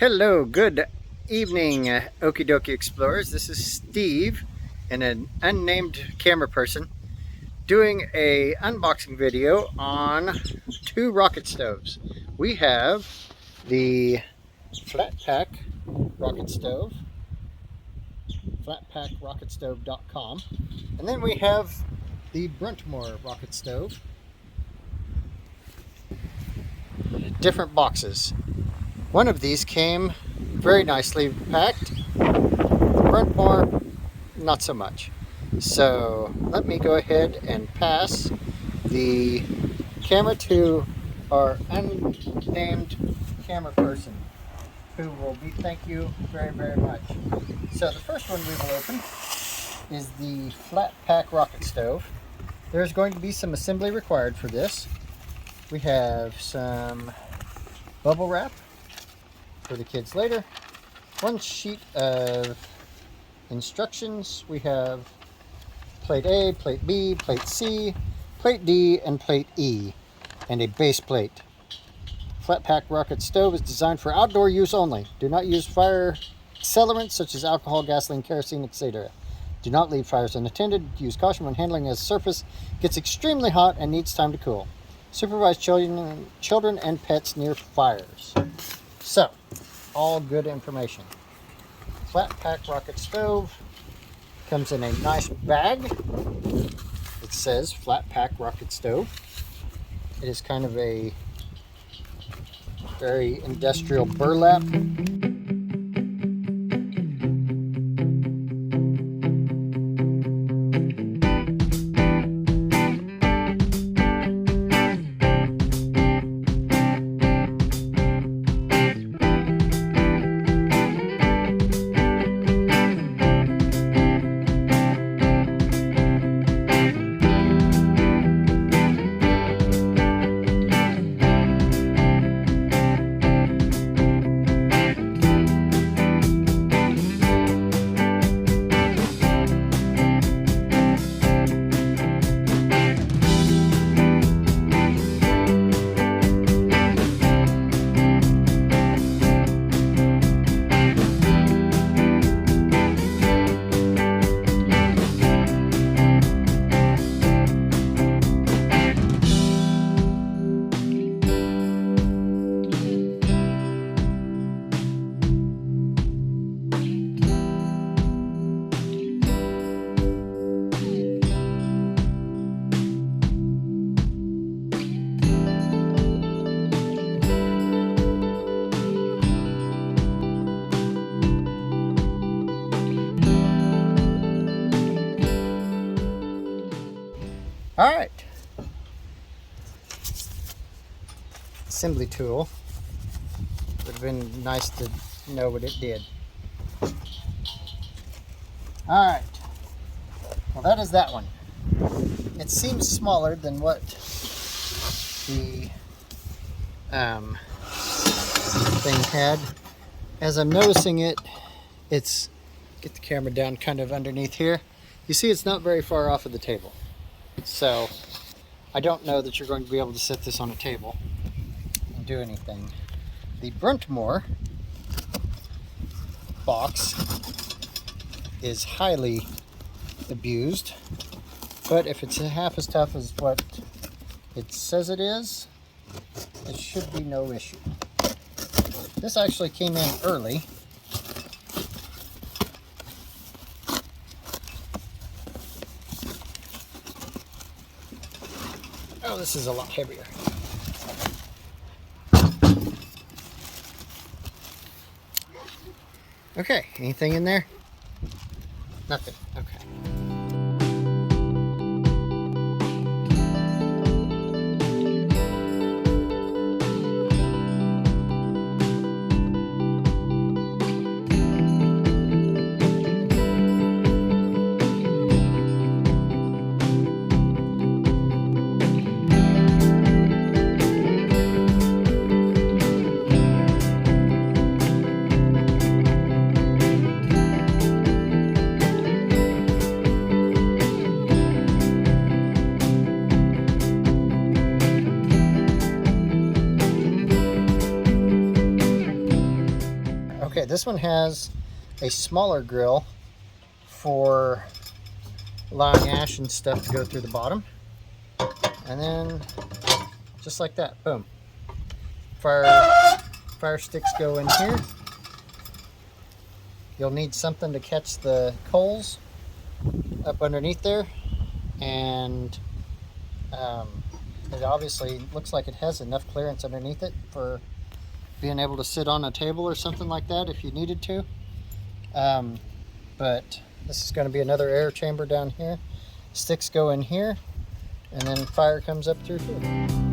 Hello, good evening, Okie Dokie Explorers. This is Steve and an unnamed camera person doing a unboxing video on two rocket stoves. We have the Flat Pack rocket stove, flatpackrocketstove.com, and then we have the Burntmor rocket stove. Different boxes. One of these came very nicely packed. Burntmor, not so much. So let me go ahead and pass the camera to our unnamed camera person, who will be thank you very, very much. So the first one we will open is the Flat Pack rocket stove. There's going to be some assembly required for this. We have some bubble wrap for the kids later. One sheet of instructions. We have plate A, plate B, plate C, plate D, and plate E, and a base plate. Flat Pack rocket stove is designed for outdoor use only. Do not use fire accelerants such as alcohol, gasoline, kerosene, etc. Do not leave fires unattended. Use caution when handling as the surface gets extremely hot and needs time to cool. Supervise children and pets near fires. So, all good information. Flat Pack rocket stove comes in a nice bag. It says Flat Pack rocket stove. It is kind of a very industrial burlap. All right, assembly tool. Would have been nice to know what it did. All right, well that is that one. It seems smaller than what the thing had. As I'm noticing it, it's, get the camera down kind of underneath here. You see it's not very far off of the table. So I don't know that you're going to be able to set this on a table and do anything. The Burntmor box is highly abused, but if it's half as tough as what it says it is, it should be no issue. This actually came in early. Oh, this is a lot heavier. Okay, anything in there? Nothing. Okay. this one has a smaller grill for allowing ash and stuff to go through the bottom. And then just like that, boom. Fire sticks go in here. You'll need something to catch the coals up underneath there, and it obviously looks like it has enough clearance underneath it for being able to sit on a table or something like that if you needed to. But this is going to be another air chamber down here. Sticks go in here, and then fire comes up through here.